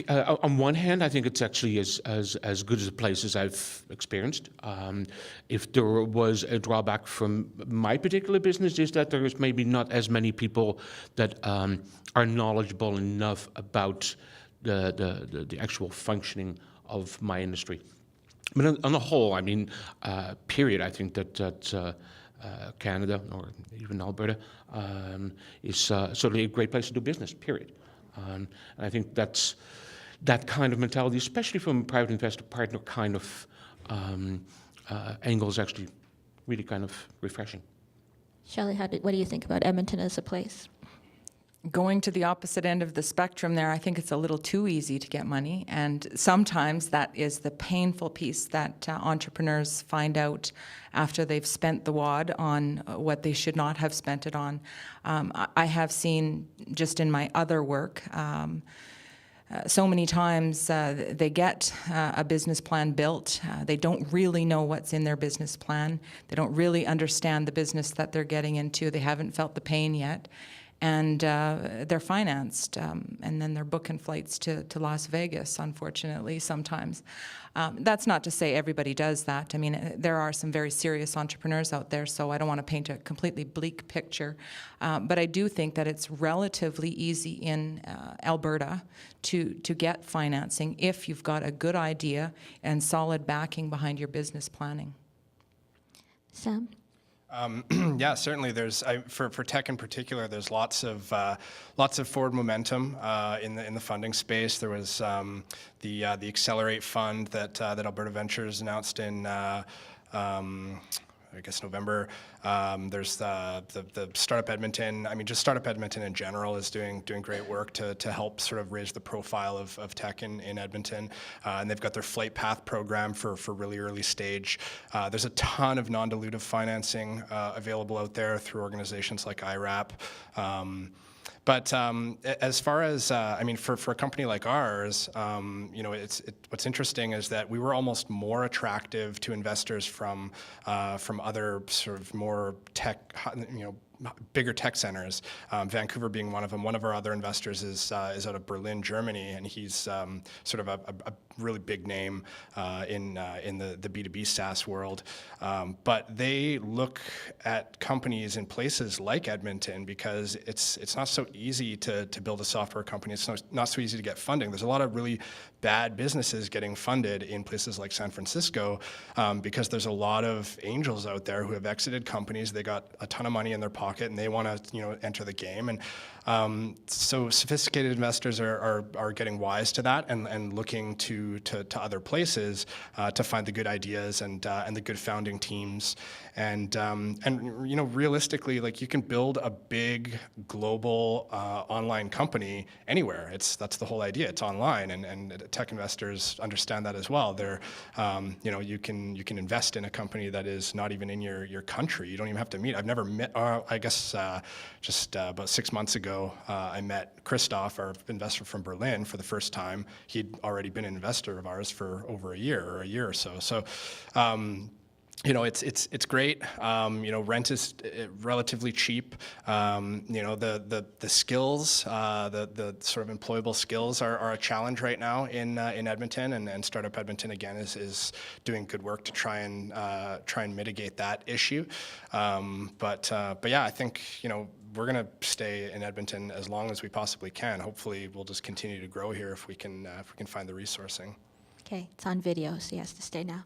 On one hand, I think it's actually as good as a place as I've experienced. If there was a drawback from my particular business, is that there is maybe not as many people that are knowledgeable enough about the actual functioning of my industry. But on the whole, I mean, period, I think that Canada, or even Alberta, is certainly a great place to do business, period. And I think that kind of mentality, especially from a private investor partner kind of angle, is actually really kind of refreshing. Shelly, what do you think about Edmonton as a place? Going to the opposite end of the spectrum there, I think it's a little too easy to get money. And sometimes that is the painful piece that entrepreneurs find out after they've spent the wad on what they should not have spent it on. I have seen, just in my other work, so many times they get a business plan built. They don't really know what's in their business plan. They don't really understand the business that they're getting into. They haven't felt the pain yet. And they're financed, and then they're booking flights to Las Vegas, unfortunately, sometimes. That's not to say everybody does that. I mean, there are some very serious entrepreneurs out there, so I don't want to paint a completely bleak picture. But I do think that it's relatively easy in Alberta to get financing if you've got a good idea and solid backing behind your business planning. Sam? Yeah, certainly. There's for tech in particular. There's lots of forward momentum in the funding space. There was the Accelerate Fund that Alberta Ventures announced in I guess November. There's the Startup Edmonton. I mean, just Startup Edmonton in general is doing great work to help sort of raise the profile of tech in Edmonton. And they've got their Flight Path program for really early stage. There's a ton of non-dilutive financing available out there through organizations like IRAP. But as far as, I mean, for a company like ours, you know, what's interesting is that we were almost more attractive to investors from other sort of more tech, you know, bigger tech centers, Vancouver being one of them. One of our other investors is out of Berlin, Germany, and he's sort of a really big name in the B2B SaaS world. But they look at companies in places like Edmonton because it's not so easy to build a software company. It's not so easy to get funding. There's a lot of really bad businesses getting funded in places like San Francisco because there's a lot of angels out there who have exited companies. They got a ton of money in their pocket and they want to, you know, enter the game. And so sophisticated investors are getting wise to that and looking to other places to find the good ideas and the good founding teams. And you know, realistically, like, you can build a big global online company anywhere. That's the whole idea. It's online, and tech investors understand that as well. They're you know, you can invest in a company that is not even in your country. You don't even have to meet. I've never met. I guess just about 6 months ago, I met Christoph, our investor from Berlin, for the first time. He'd already been an investor of ours for over a year or so. So. You know, it's great. You know, rent is relatively cheap. You know, the skills, the sort of employable skills are a challenge right now in Edmonton, and Startup Edmonton again is doing good work to try and mitigate that issue. But yeah, I think, you know, we're going to stay in Edmonton as long as we possibly can. Hopefully, we'll just continue to grow here if we can find the resourcing. Okay, it's on video, so he has to stay now.